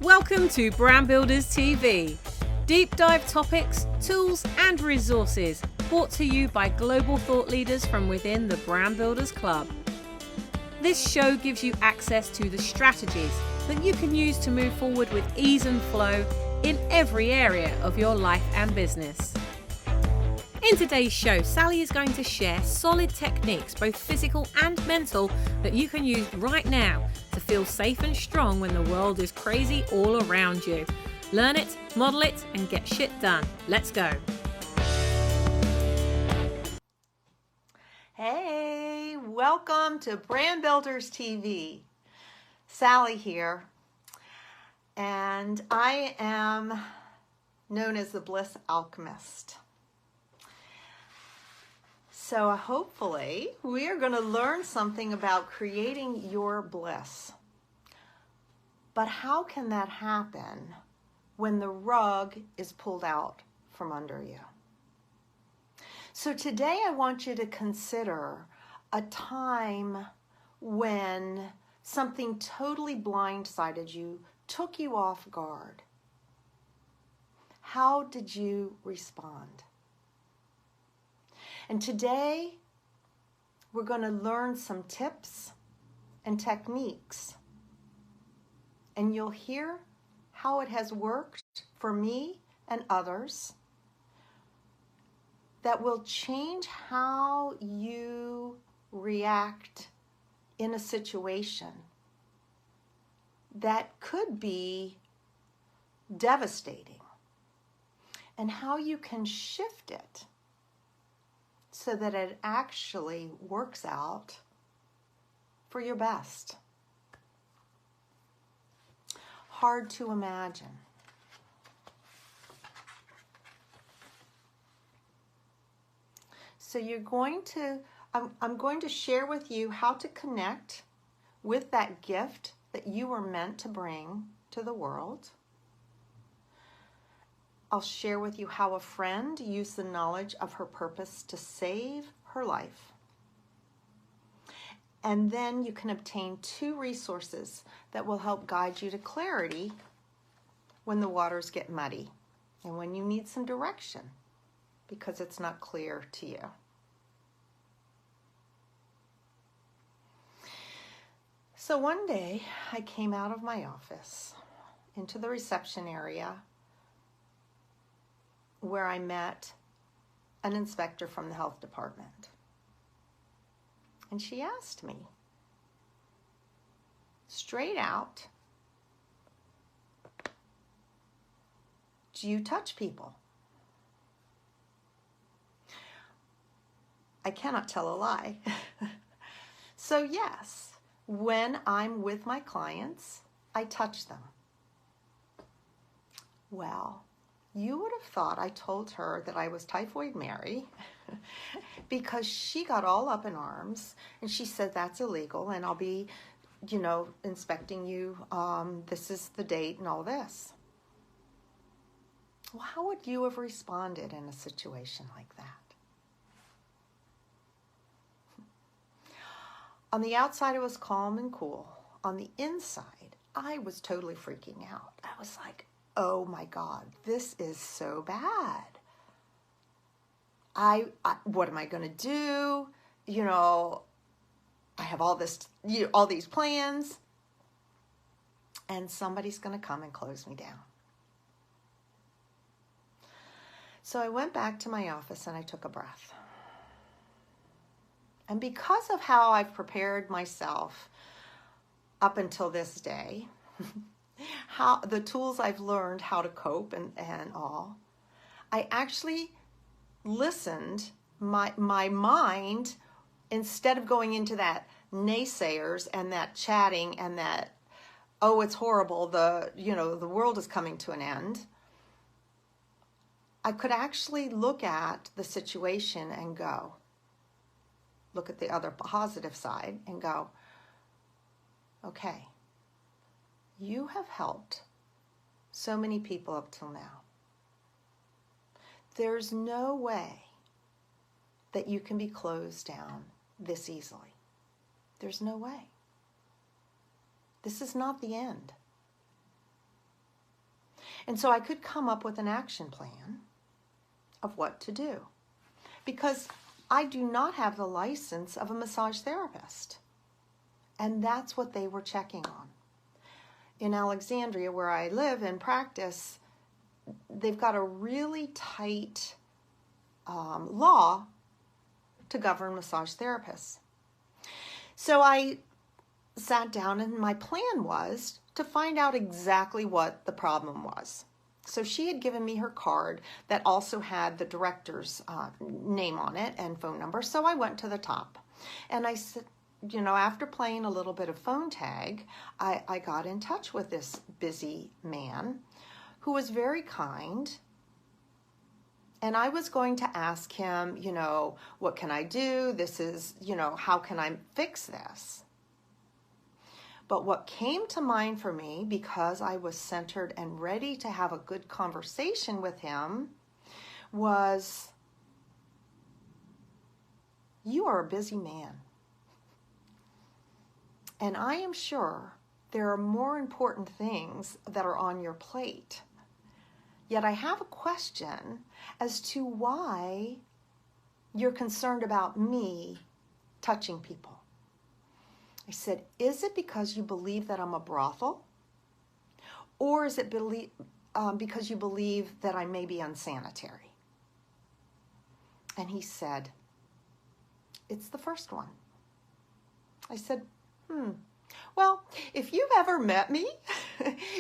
Welcome to Brand Builders TV. Deep dive topics, tools and resources brought to you by global thought leaders from within the Brand Builders Club. This show gives you access to the strategies that you can use to move forward with ease and flow in every area of your life and business. In today's show, Sally is going to share solid techniques, both physical and mental, that you can use right now to feel safe and strong when the world is crazy all around you. Learn it, model it, and get shit done. Let's go. Hey, welcome to Brand Builders TV. Sally here, and I am known as the Bliss Alchemist. So hopefully we are going to learn something about creating your bliss. But how can that happen when the rug is pulled out from under you? So today I want you to consider a time when something totally blindsided you, took you off guard. How did you respond? And today, we're going to learn some tips and techniques. And you'll hear how it has worked for me and others that will change how you react in a situation that could be devastating, and how you can shift it so that it actually works out for your best. Hard to imagine. So I'm going to share with you how to connect with that gift that you were meant to bring to the world. I'll share with you how a friend used the knowledge of her purpose to save her life. And then you can obtain 2 resources that will help guide you to clarity when the waters get muddy and when you need some direction because it's not clear to you. So one day I came out of my office into the reception area where I met an inspector from the health department. And she asked me, straight out, do you touch people? I cannot tell a lie. So yes, when I'm with my clients, I touch them. Well, you would have thought I told her that I was Typhoid Mary because she got all up in arms and she said that's illegal and I'll be, inspecting you. This is the date and all this. Well, how would you have responded in a situation like that? On the outside, it was calm and cool. On the inside, I was totally freaking out. I was like, oh my God, this is so bad. What am I going to do? I have all these plans, and somebody's going to come and close me down. So I went back to my office and I took a breath. And because of how I've prepared myself up until this day, how the tools I've learned how to cope and all, I actually listened. My mind, instead of going into that naysayers and that chatting and that, oh, it's horrible, the world is coming to an end, I could actually look at the situation and go, look at the other positive side and go, okay, you have helped so many people up till now. There's no way that you can be closed down this easily. There's no way. This is not the end. And so I could come up with an action plan of what to do, because I do not have the license of a massage therapist. And that's what they were checking on. In Alexandria, where I live and practice, they've got a really tight law to govern massage therapists. So I sat down, and my plan was to find out exactly what the problem was. So she had given me her card that also had the director's name on it and phone number. So I went to the top, and I said, you know, after playing a little bit of phone tag, I got in touch with this busy man who was very kind. And I was going to ask him, you know, what can I do? This is, you know, how can I fix this? But what came to mind for me, because I was centered and ready to have a good conversation with him, was, you are a busy man. And I am sure there are more important things that are on your plate. Yet I have a question as to why you're concerned about me touching people. I said, is it because you believe that I'm a brothel? Or is it because you believe that I may be unsanitary? And he said, it's the first one. I said, well, if you've ever met me,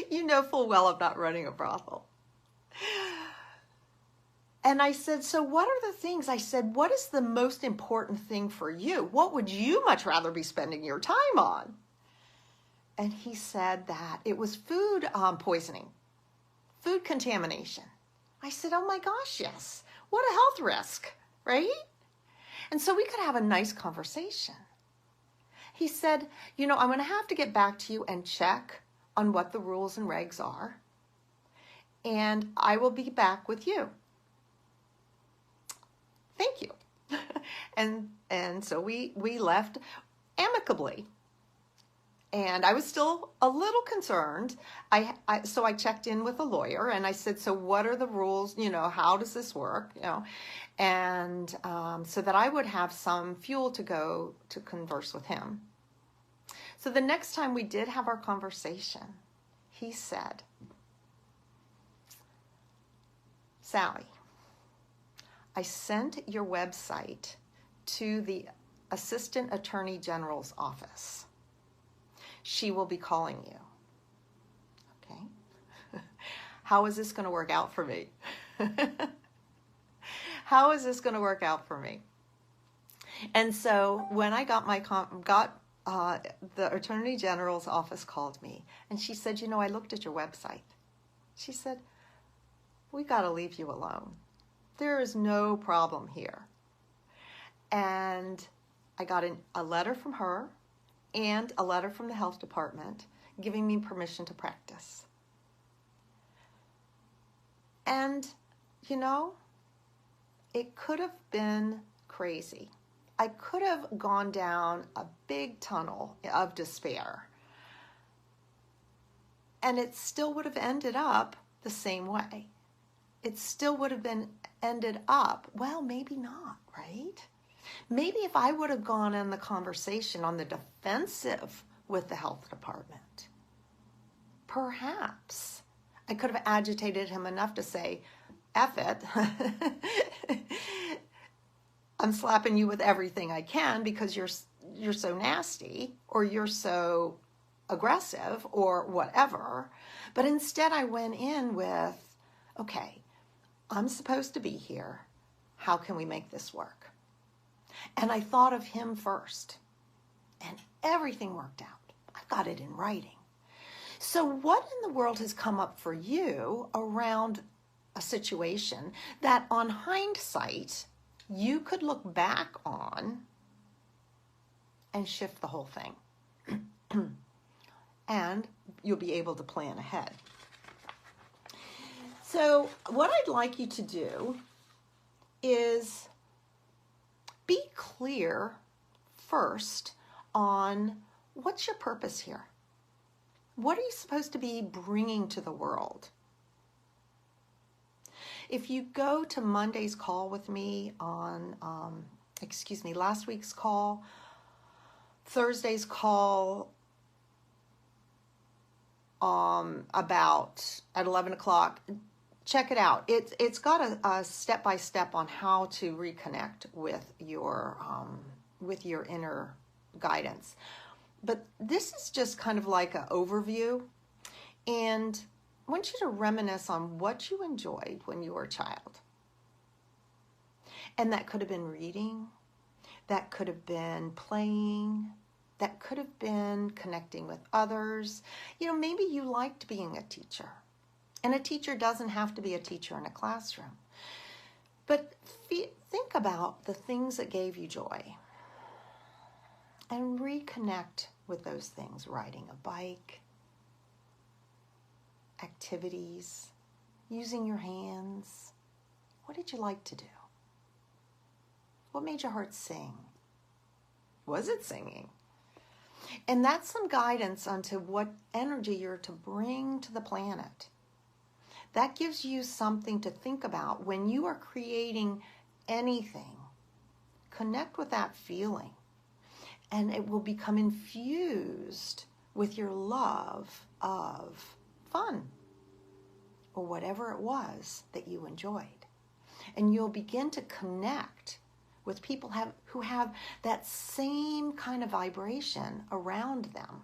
you know full well I'm not running a brothel. And I said, so what are the things? I said, what is the most important thing for you? What would you much rather be spending your time on? And he said that it was food poisoning, food contamination. I said, oh my gosh, yes. What a health risk, right? And so we could have a nice conversation. He said, you know, I'm going to have to get back to you and check on what the rules and regs are. And I will be back with you. Thank you. and so we left amicably. And I was still a little concerned. So I checked in with a lawyer, and I said, so what are the rules? You know, how does this work? You know, and so that I would have some fuel to go to converse with him. So the next time we did have our conversation, he said, Sally, I sent your website to the Assistant Attorney General's office. She will be calling you. Okay. How is this going to work out for me? How is this going to work out for me? And so when I got the Attorney General's office called me, and she said, you know, I looked at your website. She said, we got to leave you alone. There is no problem here. And I got a letter from her and a letter from the health department giving me permission to practice. And, you know, it could have been crazy. I could have gone down a big tunnel of despair. And it still would have ended up the same way. It still would have ended up, well, maybe not, right? Maybe if I would have gone in the conversation on the defensive with the health department, perhaps I could have agitated him enough to say, F it. I'm slapping you with everything I can because you're so nasty, or you're so aggressive, or whatever. But instead I went in with, okay, I'm supposed to be here. How can we make this work? And I thought of him first, and everything worked out. I've got it in writing. So what in the world has come up for you around a situation that on hindsight, you could look back on and shift the whole thing? And you'll be able to plan ahead. So what I'd like you to do is be clear first on what's your purpose here. What are you supposed to be bringing to the world? If you go to Monday's call with me on, last week's call, Thursday's call, about at 11 o'clock, check it out. It's got a step-by-step on how to reconnect with your inner guidance. But this is just kind of like an overview, and I want you to reminisce on what you enjoyed when you were a child. And that could have been reading, that could have been playing, that could have been connecting with others. You know, maybe you liked being a teacher. And a teacher doesn't have to be a teacher in a classroom. But think about the things that gave you joy. And reconnect with those things. Riding a bike, activities, using your hands. What did you like to do? What made your heart sing? Was it singing? And that's some guidance onto what energy you're to bring to the planet. That gives you something to think about when you are creating anything. Connect with that feeling, and it will become infused with your love of fun or whatever it was that you enjoyed. And you'll begin to connect with people who have that same kind of vibration around them.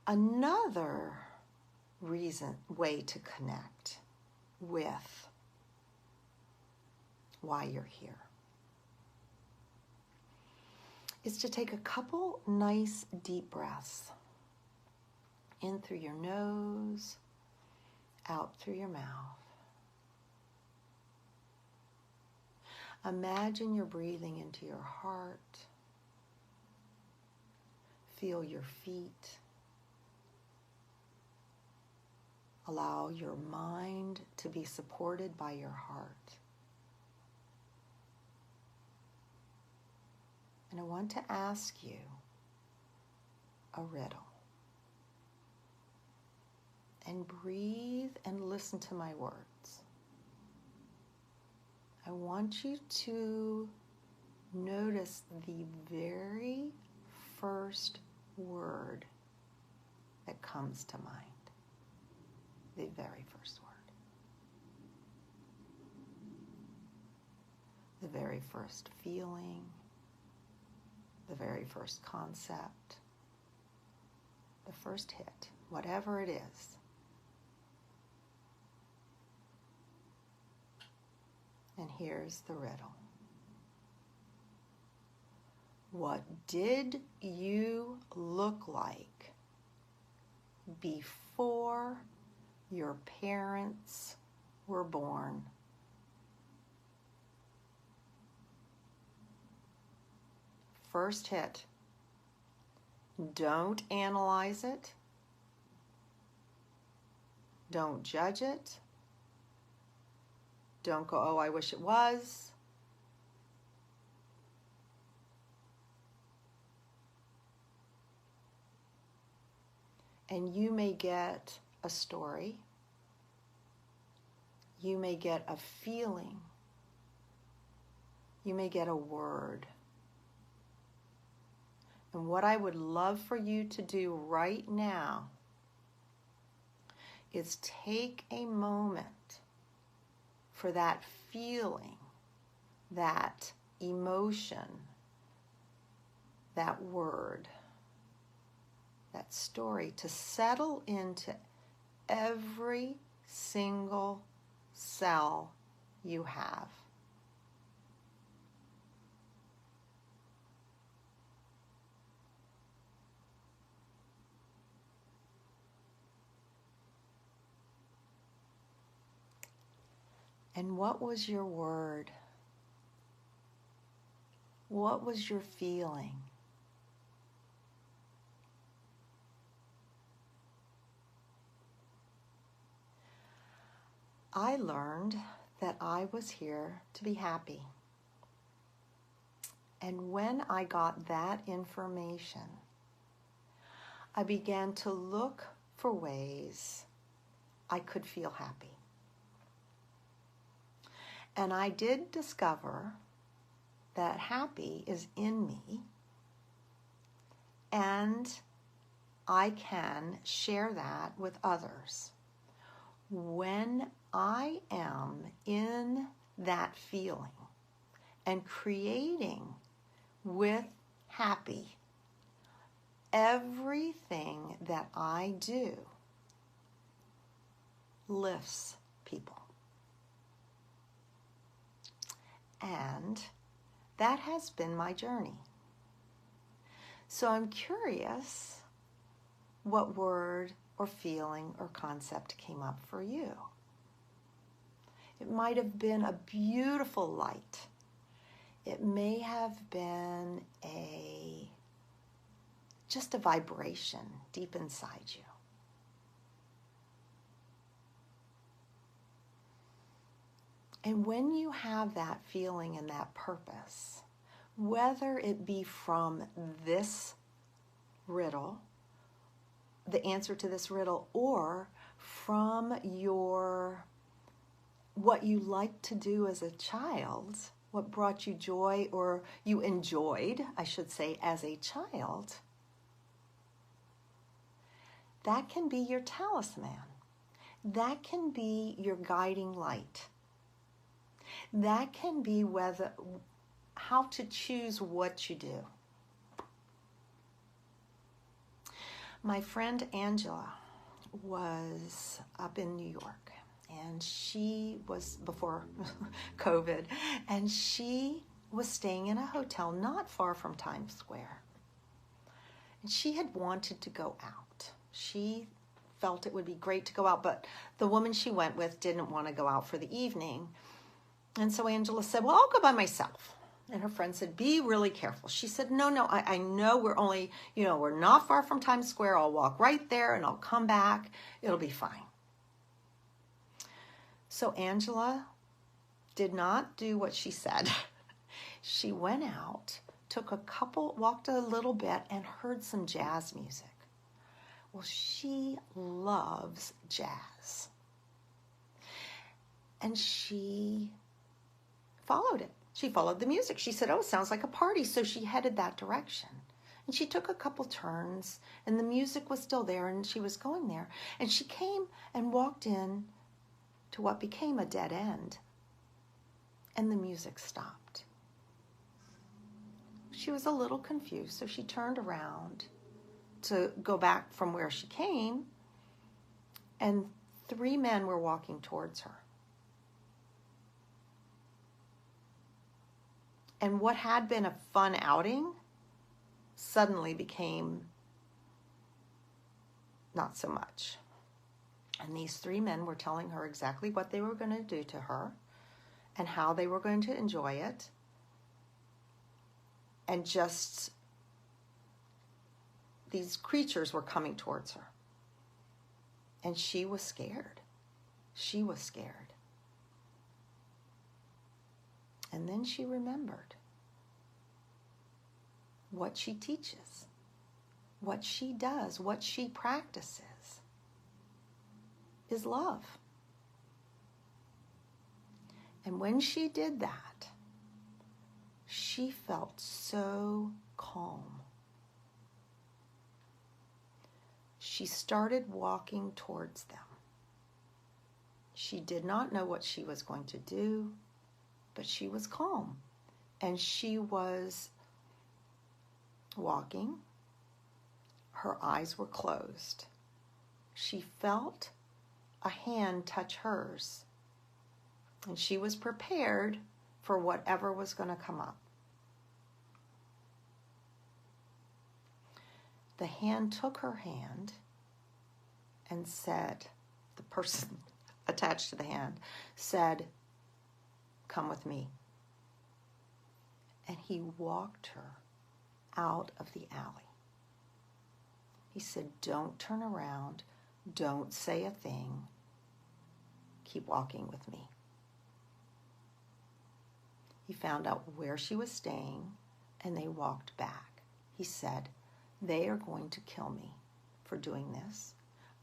Another way to connect with why you're here is to take a couple nice deep breaths. In through your nose, out through your mouth. Imagine you're breathing into your heart. Feel your feet. Allow your mind to be supported by your heart. And I want to ask you a riddle. And breathe and listen to my words. I want you to notice the very first word that comes to mind. The very first word. The very first feeling. The very first concept. The first hit, whatever it is. And here's the riddle. What did you look like before your parents were born? First hit. Don't analyze it. Don't judge it. Don't go, oh, I wish it was. And you may get a story. You may get a feeling. You may get a word. And what I would love for you to do right now is take a moment for that feeling, that emotion, that word, that story to settle into every single cell you have. And what was your word? What was your feeling? I learned that I was here to be happy. And when I got that information, I began to look for ways I could feel happy. And I did discover that happy is in me, and I can share that with others. When I am in that feeling and creating with happy, everything that I do lifts people. And that has been my journey. So I'm curious what word or feeling or concept came up for you. It might have been a beautiful light. It may have been just a vibration deep inside you. And when you have that feeling and that purpose, whether it be from this riddle, the answer to this riddle, or from what you liked to do as a child, what brought you joy, or you enjoyed, I should say, as a child, that can be your talisman. That can be your guiding light. That can be how to choose what you do. My friend Angela was up in New York, and she was before COVID, and she was staying in a hotel not far from Times Square. And she had wanted to go out. She felt it would be great to go out, but the woman she went with didn't want to go out for the evening. And so Angela said, well, I'll go by myself. And her friend said, be really careful. She said, no, I know we're only, we're not far from Times Square. I'll walk right there and I'll come back. It'll be fine. So Angela did not do what she said. She went out, walked a little bit, and heard some jazz music. Well, she loves jazz. And she followed it. She followed the music. She said, oh, it sounds like a party. So she headed that direction. And she took a couple turns, and the music was still there, and she was going there. And she came and walked in to what became a dead end. And the music stopped. She was a little confused, so she turned around to go back from where she came, and 3 men were walking towards her. And what had been a fun outing suddenly became not so much. And these 3 men were telling her exactly what they were going to do to her and how they were going to enjoy it. And just these creatures were coming towards her. And she was scared. She was scared. And then she remembered what she teaches, what she does, what she practices is love. And when she did that, she felt so calm. She started walking towards them. She did not know what she was going to do, but she was calm. And she was walking. Her eyes were closed. She felt a hand touch hers. And she was prepared for whatever was going to come up. The hand took her hand and said, the person attached to the hand said, "Come with me." And he walked her out of the alley. He said, "Don't turn around. Don't say a thing. Keep walking with me." He found out where she was staying, and they walked back. He said, "They are going to kill me. for doing this.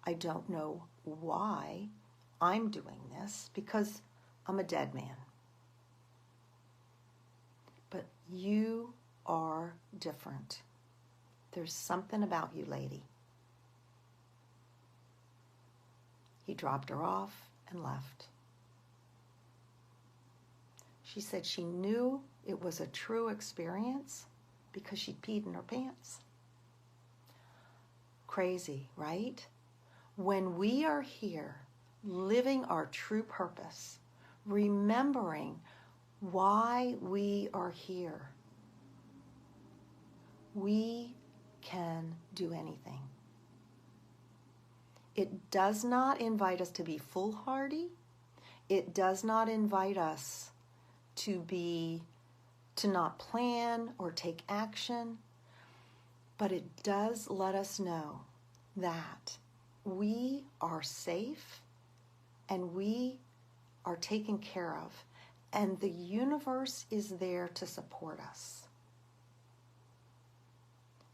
I don't know why I'm doing this, because I'm a dead man. But you are different. There's something about you, lady. He dropped her off and left. She said she knew it was a true experience because she peed in her pants. Crazy, right? When we are here living our true purpose, remembering why we are here, we can do anything. It does not invite us to be foolhardy. It does not invite us to not plan or take action, but it does let us know that we are safe and we are taken care of, and the universe is there to support us.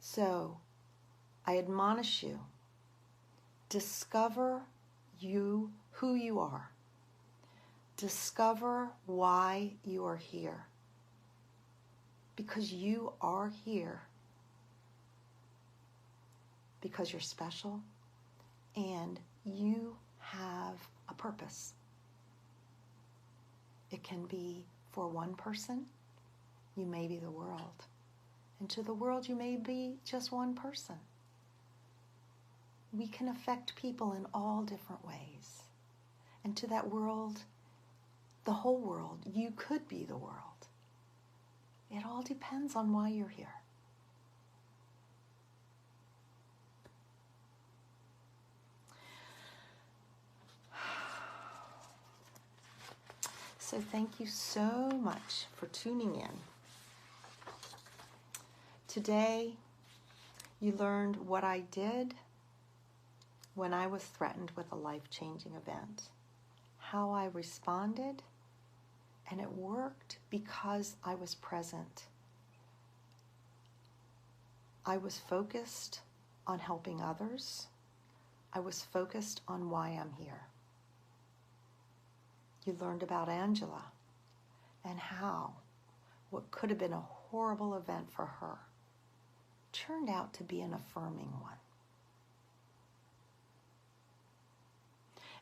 So, I admonish you, discover who you are. Discover why you are here. Because you are here. Because you're special and you have a purpose. It can be for one person, you may be the world. And to the world, you may be just one person. We can affect people in all different ways. And to that world, the whole world, you could be the world. It all depends on why you're here. So thank you so much for tuning in. Today, you learned what I did when I was threatened with a life-changing event, how I responded, and it worked because I was present. I was focused on helping others. I was focused on why I'm here. You learned about Angela and how what could have been a horrible event for her turned out to be an affirming one.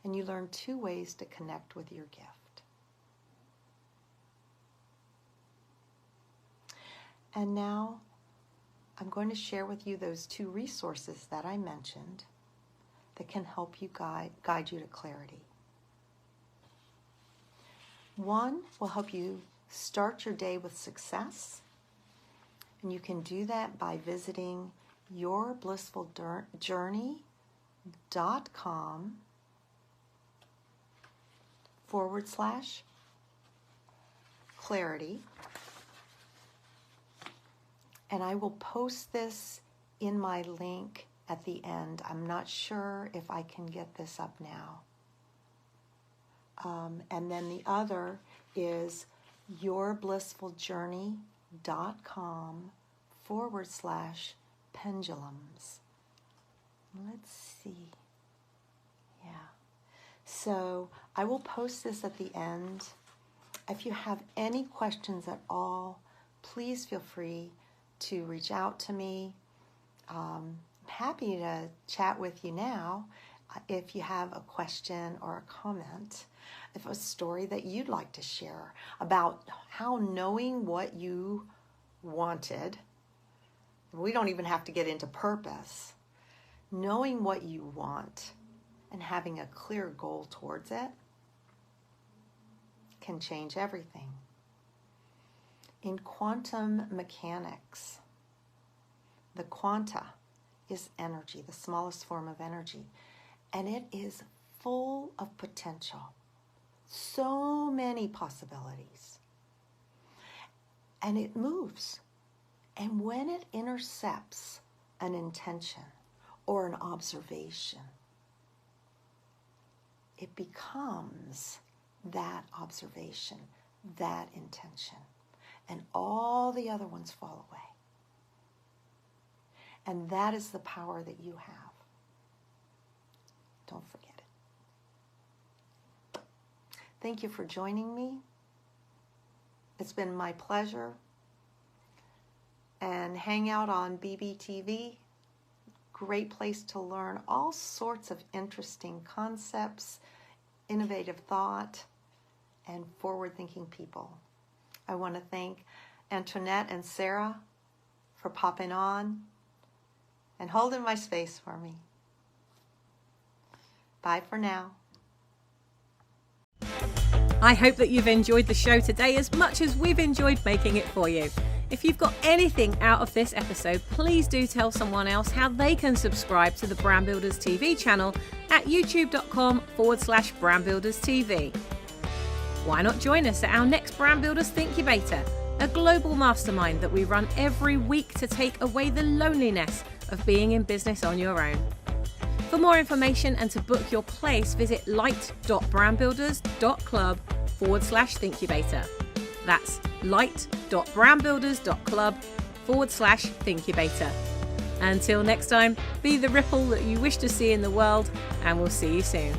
And you learned 2 ways to connect with your gift. And now I'm going to share with you those 2 resources that I mentioned that can help you guide you to clarity. One will help you start your day with success, and you can do that by visiting yourblissfuljourney.com/clarity. And I will post this in my link at the end. I'm not sure if I can get this up now. And then the other is yourblissfuljourney.com/pendulums. Let's see. Yeah. So I will post this at the end. If you have any questions at all, please feel free to reach out to me. I'm happy to chat with you now if you have a question or a comment, if a story that you'd like to share about how knowing what you wanted, we don't even have to get into purpose, knowing what you want and having a clear goal towards it can change everything. In quantum mechanics, the quanta is energy, the smallest form of energy, and it is full of potential. So many possibilities. And it moves. And when it intercepts an intention or an observation, it becomes that observation, that intention, and all the other ones fall away. And that is the power that you have. Don't forget it. Thank you for joining me. It's been my pleasure. And hang out on BBTV. Great place to learn all sorts of interesting concepts, innovative thought, and forward-thinking people. I want to thank Antoinette and Sarah for popping on and holding my space for me. Bye for now. I hope that you've enjoyed the show today as much as we've enjoyed making it for you. If you've got anything out of this episode, please do tell someone else how they can subscribe to the Brand Builders TV channel at youtube.com/brandbuilderstv. Why not join us at our next Brand Builders Thinkubator, a global mastermind that we run every week to take away the loneliness of being in business on your own. For more information and to book your place, visit light.brandbuilders.club/Thinkubator. That's light.brandbuilders.club/Thinkubator. Until next time, be the ripple that you wish to see in the world, and we'll see you soon.